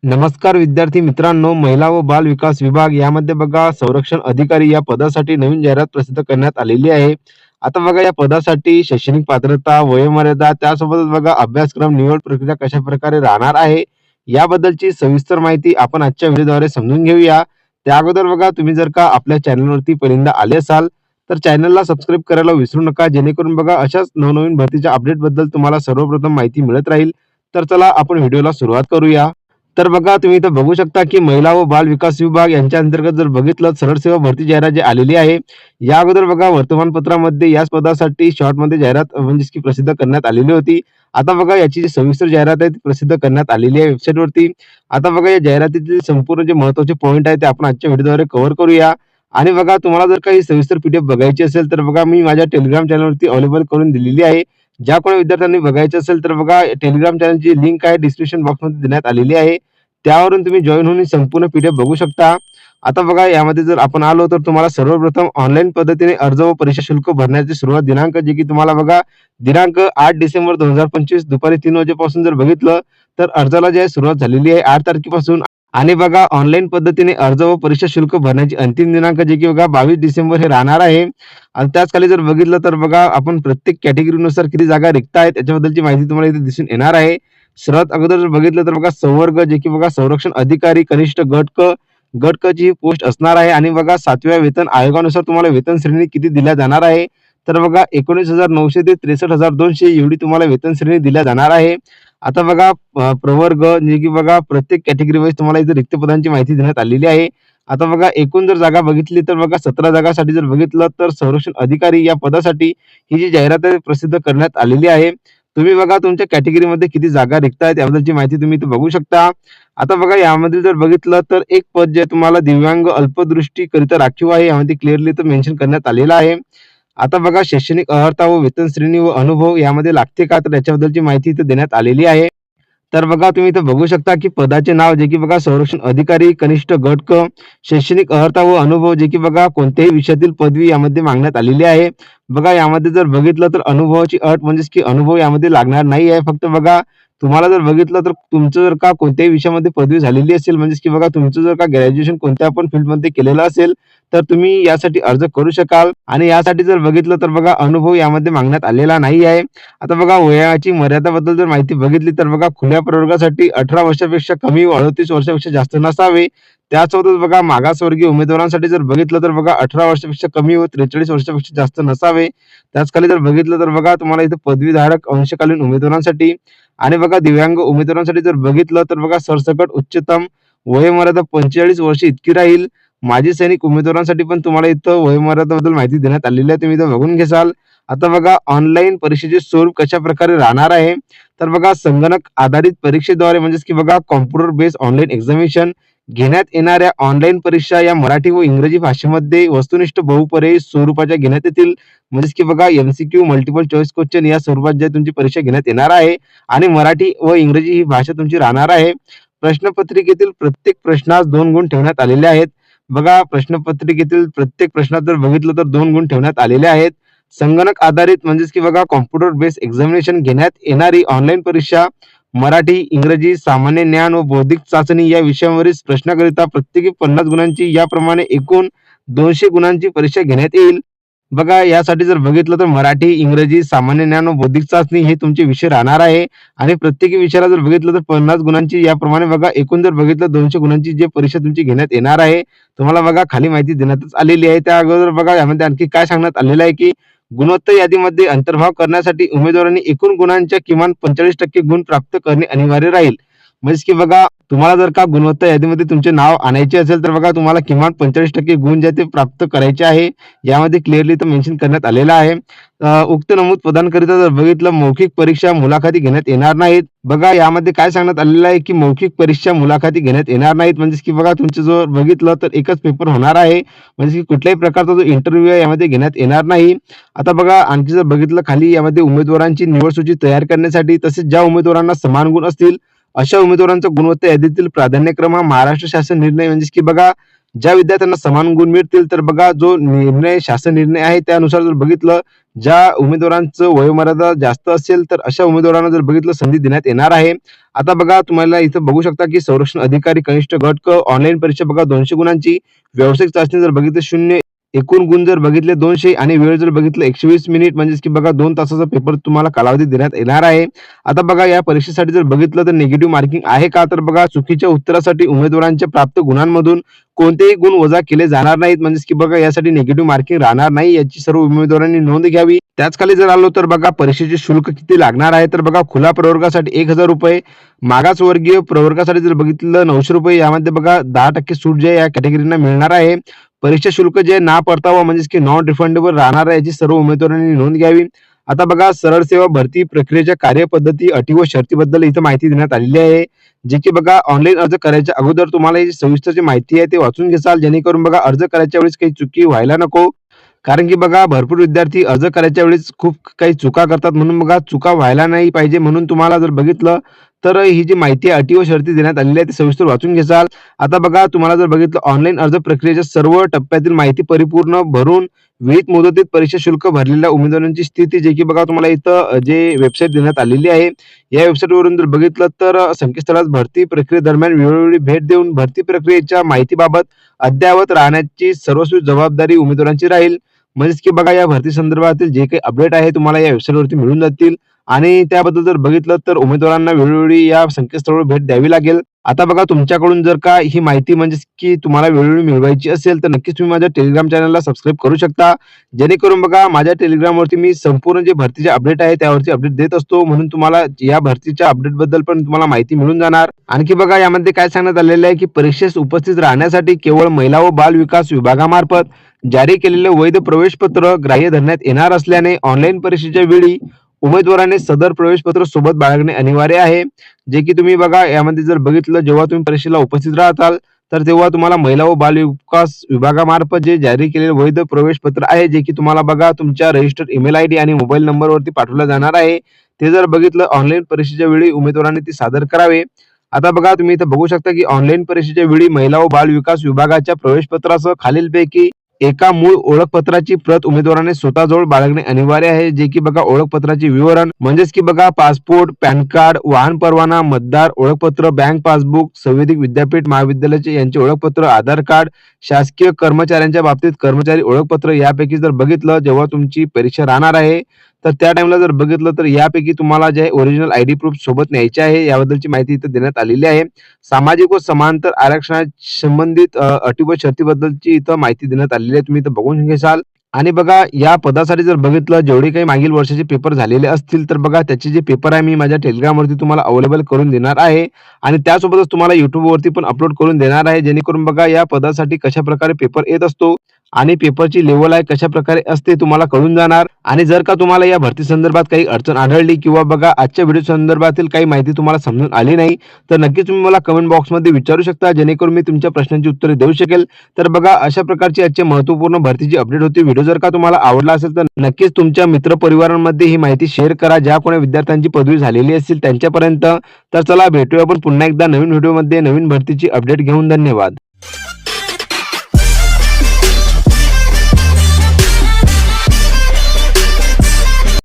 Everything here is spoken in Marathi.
नमस्कार विद्यार्थी मित्रांनो, महिला व बाल विकास विभाग यामध्ये बघा संरक्षण अधिकारी या पदासाठी नवीन जाहिरात प्रसिद्ध करण्यात आलेली आहे. आता बघा या पदासाठी शैक्षणिक पात्रता, वयोमर्यादा त्यासोबतच बघा अभ्यासक्रम, निवड प्रक्रिया कशा प्रकारे राहणार आहे, याबद्दलची सविस्तर माहिती आपण आजच्या व्हिडिओद्वारे समजून घेऊया. त्या अगोदर बघा तुम्ही जर का आपल्या चॅनलवरती पहिल्यांदा आले असाल तर चॅनलला सबस्क्राईब करायला विसरू नका, जेणेकरून बघा अशाच नवनवीन भरतीच्या अपडेटबद्दल तुम्हाला सर्वप्रथम माहिती मिळत राहील. तर चला आपण व्हिडिओला सुरुवात करूया. तर बघा तुम्ही इथं बघू शकता की महिला व बाल विकास विभाग यांच्या अंतर्गत जर बघितलं सरळ सेवा भरती जाहिरात जी आलेली आहे. या अगोदर बघा वर्तमानपत्रामध्ये याच पदासाठी शॉर्टमध्ये जाहिरात म्हणजे की प्रसिद्ध करण्यात आलेली होती. आता बघा याची जी सविस्तर जाहिरात आहे ती प्रसिद्ध करण्यात आलेली आहे वेबसाईटवरती. आता बघा या जाहिरातीतील संपूर्ण जे महत्त्वाचे पॉईंट आहे ते आपण आजच्या व्हिडिओद्वारे कव्हर करूया. आणि बघा तुम्हाला जर काही सविस्तर पीडीएफ बघायची असेल तर बघा मी माझ्या टेलिग्राम चॅनलवरती अवेलेबल करून दिलेली आहे. ज्या कोणी विद्यार्थ्यांनी बघायचं असेल तर बघा टेलिग्राम चॅनलची लिंक आहे डिस्क्रिप्शन बॉक्समध्ये देण्यात आलेली आहे. त्यावरून तुम्ही जॉइन होऊन संपूर्ण पीडीएफ बघू शकता. आता बघा यामध्ये जर आपण आलो तर तुम्हाला सर्वप्रथम ऑनलाईन पद्धतीने अर्ज व परीक्षा शुल्क भरण्याची सुरुवात दिनांक जे की तुम्हाला बघा दिनांक 8 डिसेंबर 2025 दुपारी 3 वाजेपासून जर बघितलं तर अर्जाला जी आहे सुरुवात झालेली आहे 8 तारखेपासून. आणि बघा ऑनलाईन पद्धतीने अर्ज व परीक्षा शुल्क भरण्याची अंतिम दिनांक जे की बघा 22 डिसेंबर हे राहणार आहे. आणि त्याच खाली जर बघितलं तर बघा आपण प्रत्येक कॅटेगरीनुसार किती जागा रिक्त आहेत याच्याबद्दलची माहिती तुम्हाला इथे दिसून येणार आहे. सर्वात अगोदर जर बघितलं तर बघा संवर्ग जे की बघा संरक्षण अधिकारी कनिष्ठ गट क ची ही पोस्ट असणार आहे. आणि बघा 7व्या वेतन आयोगानुसार तुम्हाला वेतन श्रेणी किती दिल्या जाणार आहे तर बघा 19,900 ते 63,200 एवढी तुम्हाला वेतन श्रेणी दिल्या जाणार आहे. आता बघा प्रवर्ग जे की बघा प्रत्येक कॅटेगरी वाईज तुम्हाला इथे रिक्त पदांची माहिती देण्यात आलेली आहे. आता बघा एकूण जर जागा बघितली तर बघा 17 जागासाठी जर बघितलं तर संरक्षण अधिकारी या पदासाठी ही जी जाहिरात आहे प्रसिद्ध करण्यात आलेली आहे. तुम्ही बघा तुमच्या कॅटेगरीमध्ये किती जागा रिक्त आहेत याबद्दलची माहिती तुम्ही इथे बघू शकता. आता बघा यामध्ये जर बघितलं तर एक पद जे तुम्हाला दिव्यांग अल्पदृष्टीकरिता राखीव आहे यामध्ये क्लिअरली तर मेन्शन करण्यात आलेलं आहे. आता बघा शैक्षणिक अर्हता व वेतन श्रेणी व अनुभव यामध्ये लागते का तर याच्याबद्दलची माहिती इथे देण्यात आलेली आहे. तर बघा तुम्ही इथे बघू शकता की पदाचे नाव जे की बघा संरक्षण अधिकारी कनिष्ठ गट क शैक्षणिक अर्हता व अनुभव जे की बघा कोणत्याही विषयातील पदवी यामध्ये मागण्यात आलेली आहे. बघा यामध्ये जर बघितलं तर अनुभवाची अट म्हणजेच की अनुभव यामध्ये लागणार नाही आहे. फक्त बघा तुम्हाला जर बघितलं तर तुमचं जर का कोणत्याही विषयामध्ये पदवी झालेली असेल म्हणजेच की बघा तुमचं जर का ग्रॅज्युएशन कोणत्या पण फील्डमध्ये केलेलं असेल तर तुम्ही यासाठी अर्ज करू शकाल. आणि यासाठी जर बघितलं तर बघा अनुभव यामध्ये मागण्यात आलेला नाही आहे. आता बघा वयाची मर्यादाबद्दल जर माहिती बघितली तर बघा खुल्या प्रवर्गासाठी 18 वर्षापेक्षा कमी व 38 वर्षापेक्षा जास्त नसावे. त्यासोबतच बघा मागासवर्गीय उमेदवारांसाठी जर बघितलं तर बघा 18 वर्षापेक्षा कमी व 43 वर्षापेक्षा जास्त नसावे. त्याच खाली जर बघितलं तर बघा तुम्हाला इथे पदवीधारक अंशकालीन उमेदवारांसाठी आणि बघा दिव्यांग उमेदवारांसाठी जर बघितलं तर बघा सरसकट उच्चतम वयोमर्यादा 45 वर्ष इतकी राहील. माजी सैनिक उमेदवारांसाठी पण तुम्हाला इथं वयोमर्यादेबद्दल माहिती देण्यात आलेली आहे, तुम्ही इथं बघून घेसाल. आता बघा ऑनलाईन परीक्षेचे स्वरूप कशा प्रकारे राहणार आहे तर बघा संगणक आधारित परीक्षेद्वारे म्हणजेच की बघा कॉम्प्युटर बेस्ड ऑनलाईन एक्झामिनेशन घेण्यात येणाऱ्या ऑनलाईन परीक्षा या मराठी व इंग्रजी भाषेमध्ये वस्तुनिष्ठ बहुपर्यायी स्वरूपाच्या घेण्यात येतील. म्हणजेच की बघा एमसीक्यू मल्टिपल चॉईस क्वेश्चन या स्वरूपात जे तुमची परीक्षा घेण्यात येणार आहे. आणि मराठी व इंग्रजी ही भाषा तुमची राहणार आहे. प्रश्नपत्रिकेतील प्रत्येक प्रश्नास 2 गुण ठेवण्यात आलेले आहेत. बघा प्रश्नपत्रिकेतील प्रत्येक प्रश्नात जर बघितलं तर 2 गुण ठेवण्यात आलेले आहेत. संगणक आधारित म्हणजेच की बघा कॉम्प्युटर बेस्ड एक्झामिनेशन घेण्यात येणारी ऑनलाईन परीक्षा मराठी, इंग्रजी, सामान्य ज्ञान व बौद्धिक चाचणी या विषयांवरील प्रश्नाकरिता प्रत्येकी 50 गुणांची याप्रमाणे एकूण 200 गुणांची परीक्षा घेण्यात येईल. बघा यासाठी जर बघितलं तर मराठी, इंग्रजी, सामान्य ज्ञान व बौद्धिक चाचणी हे तुमचे विषय राहणार आहे. आणि प्रत्येकी विषयाला जर बघितलं तर 50 गुणांची याप्रमाणे बघा एकूण जर बघितलं 200 गुणांची जी परीक्षा तुमची घेण्यात येणार आहे. तुम्हाला बघा खाली माहिती देण्यातच आलेली आहे. त्या अगोदर बघा यामध्ये आणखी काय सांगण्यात आलेलं आहे की गुणोत्तर यादीमध्ये अंतर्भाव करण्यासाठी उमेदवारांनी एकूण गुणांच्या किमान 45% गुण प्राप्त करणे अनिवार्य राहील. म्हणजे की बघा तुम्हाला जर का गुणवत्ता यादीमध्ये तुमचे नाव आणायचे असेल तर बघा तुम्हाला किमान 45% गुण जे ते प्राप्त करायचे आहे. यामध्ये क्लिअरली तर मेन्शन करण्यात आलेलं आहे. उक्त नमूद पदांकरिता जर बघितलं मौखिक परीक्षा मुलाखती घेण्यात येणार नाहीत. बघा यामध्ये काय सांगण्यात आलेलं आहे की मौखिक परीक्षा मुलाखती घेण्यात येणार नाहीत. म्हणजे की बघा तुमचं जर बघितलं तर एकच पेपर होणार आहे. म्हणजे की कुठल्याही प्रकारचा जो इंटरव्ह्यू आहे यामध्ये घेण्यात येणार नाही. आता बघा आणखी जर बघितलं खाली यामध्ये उमेदवारांची निवड सूची तयार करण्यासाठी तसेच ज्या उमेदवारांना समान गुण असतील अशा उमेदवारांचा गुणवत्ता यादीतील प्राधान्यक्रम हा महाराष्ट्र शासन निर्णय म्हणजे की बघा ज्या विद्यार्थ्यांना समान गुण मिळतील तर बघा जो निर्णय शासन निर्णय आहे त्यानुसार जर बघितलं ज्या उमेदवारांचं वयोमर्यादा जास्त असेल तर अशा उमेदवारांना जर बघितलं संधी देण्यात येणार आहे. आता बघा तुम्हाला इथं बघू शकता की संरक्षण अधिकारी कनिष्ठ गट क ऑनलाईन परीक्षा बघा 200 गुणांची, व्यावसायिक चाचणी जर बघितलं 0, एकूण गुण जर बघितले 200 आणि वेळ जर बघितलं 120 मिनिट म्हणजेच की बघा 2 तासाचा पेपर तुम्हाला कालावधी देण्यात येणार आहे. आता बघा या परीक्षेसाठी जर बघितलं तर निगेटिव्ह मार्किंग आहे का? तर बघा चुकीच्या उत्तरासाठी उमेदवारांच्या प्राप्त गुणांमधून कोणतेही गुण वजा केले जाणार नाहीत म्हणजेच की बघा यासाठी निगेटिव्ह मार्किंग राहणार नाही याची सर्व उमेदवारांनी नोंद घ्यावी. त्याच खाली जर आलो तर बघा परीक्षेचे शुल्क किती लागणार आहे तर बघा खुला प्रवर्गासाठी 1000 रुपये, मागासवर्गीय प्रवर्गासाठी जर बघितलं 900 रुपये. यामध्ये बघा 10% सूट जे या कॅटेगरीना मिळणार आहे. परीक्षा शुल्क जे ना परतावा म्हणजेच की नॉन रिफंडेबल राहणार आहे याची सर्व उमेदवारांनी नोंद घ्यावी. आता बघा सरळ सेवा भरती प्रक्रियेच्या कार्यपद्धती अटी व शर्तीबद्दल इथं माहिती देण्यात आलेली आहे. जे की बघा ऑनलाईन अर्ज करायच्या अगोदर तुम्हाला ही सविस्तर जी माहिती आहे ते वाचून घ्याल जेणेकरून बघा अर्ज करायच्या वेळेस काही चुकी व्हायला नको. कारण की बघा भरपूर विद्यार्थी अर्ज करायच्या वेळेस खूप काही चुका करतात म्हणून बघा चुका व्हायला नाही पाहिजे म्हणून तुम्हाला जर बघितलं तर ही जी माहिती आहे अटी व शर्ती देण्यात आलेली आहे ती सविस्तर वाचून घ्याल. आता बघा तुम्हाला जर बघितलं ऑनलाईन अर्ज प्रक्रियेच्या सर्व टप्प्यातील माहिती परिपूर्ण भरून वेळेत मुदतीत परीक्षा शुल्क भरलेल्या उमेदवारांची स्थिती जे की बघा तुम्हाला इथं जे वेबसाईट देण्यात आलेली आहे या वेबसाईटवरून जर बघितलं तर संकेतस्थळात भरती प्रक्रियेदरम्यान वेळोवेळी भेट देऊन भरती प्रक्रियेच्या माहितीबाबत अद्ययावत राहण्याची सर्वस्वी जबाबदारी उमेदवारांची राहील. म्हणजेच की बघा या भरती संदर्भातील जे काही अपडेट आहे तुम्हाला या वेबसाईटवरती मिळून जातील आणि त्याबद्दल जर बघितलं तर उमेदवारांना वेळोवेळी या संकेतस्थळावर भेट द्यावी लागेल. आता बघा तुमच्याकडून जर का ही माहिती म्हणजेच की तुम्हाला वेळोवेळी मिळवायची असेल तर नक्कीच तुम्ही माझ्या टेलिग्राम चॅनलला सबस्क्राईब करू शकता. जेणेकरून बघा माझ्या टेलिग्रामवरती मी संपूर्ण जे भरतीचे अपडेट आहे त्यावरती अपडेट देत असतो म्हणून तुम्हाला या भरतीच्या अपडेट बद्दल पण तुम्हाला माहिती मिळून जाणार. आणखी बघा यामध्ये काय सांगण्यात आलेलं आहे की परीक्षेस उपस्थित राहण्यासाठी केवळ महिला व बाल विकास विभागामार्फत जारी केलेले वैध प्रवेशपत्र ग्राह्य धरण्यात येणार असल्याने ऑनलाईन परीक्षेच्या वेळी उमेदवाराने सदर प्रवेशपत्र सोबत बाळगणे अनिवार्य आहे. जे की तुम्ही बघा यामध्ये जर बघितलं जेव्हा तुम्ही परीक्षेला उपस्थित राहताल तर तेव्हा तुम्हाला महिला व बाल विकास विभागामार्फत जे जारी केलेले वैध प्रवेशपत्र आहे जे की तुम्हाला बघा तुमच्या रजिस्टर्ड ईमेल आयडी आणि मोबाईल नंबरवरती पाठवलं जाणार आहे. ते जर बघितलं ऑनलाईन परीक्षेच्या वेळी उमेदवारांनी ते सादर करावे. आता बघा तुम्ही इथं बघू शकता की ऑनलाईन परीक्षेच्या वेळी महिला व बाल विकास विभागाच्या प्रवेशपत्रासह खालीलपैकी एका मूळ ओळखपत्राची प्रत उमेदवाराने स्वतःजवळ बाळगणे अनिवार्य आहे. जे की बघा ओळखपत्राचे विवरण म्हणजेच की बघा पासपोर्ट, पॅन कार्ड, वाहन परवाना, मतदार ओळखपत्र, बँक पासबुक, संवेदिक विद्यापीठ महाविद्यालयाचे यांचे ओळखपत्र, आधार कार्ड, शासकीय कर्मचाऱ्यांच्या बाबतीत कर्मचारी ओळखपत्र यापैकी जर बघितलं जेव्हा तुमची परीक्षा राहणार आहे तर त्या टाइमला जर बघितलं तर यापैकी तुम्हाला जे ओरिजिनल आयडी प्रूफ सोबत न्यायचे आहे याबद्दलची माहिती इथे देण्यात आलेली आहे. सामाजिक व समांतर आरक्षणाशी संबंधित अटी व शर्तीबद्दलची इथं माहिती देण्यात आलेली आहे तुम्ही इथं बघून घ्याल. आणि बघा या पदासाठी जर बघितलं जेवढे काही मागील वर्षाचे पेपर झालेले असतील तर बघा त्याचे जे पेपर आहे मी माझ्या टेलिग्रामवरती तुम्हाला अवेलेबल करून देणार आहे आणि त्यासोबतच तुम्हाला युट्यूबवरती पण अपलोड करून देणार आहे जेणेकरून बघा या पदासाठी कशा प्रकारे पेपर येत असतो आणि पेपरची लेवल आहे कशा प्रकारे असते तुम्हाला कळून जाणार. आणि जर का तुम्हाला या भरती संदर्भात काही अडचण आढळली किंवा बघा आजच्या व्हिडिओ संदर्भातील काही माहिती तुम्हाला समजून आली नाही तर नक्कीच तुम्ही मला कमेंट बॉक्समध्ये विचारू शकता जेणेकरून मी तुमच्या प्रश्नांची उत्तरे देऊ शकेल. तर बघा अशा प्रकारची आजची महत्त्वपूर्ण भरतीची अपडेट होती. व्हिडिओ जर का तुम्हाला आवडला असेल तर नक्कीच तुमच्या मित्रपरिवारांमध्ये ही माहिती शेअर करा ज्या कोणी विद्यार्थ्यांची पदवी झालेली असेल त्यांच्यापर्यंत. तर चला भेटूया आपण पुन्हा एकदा नवीन व्हिडिओमध्ये नवीन भरतीची अपडेट घेऊन. धन्यवाद.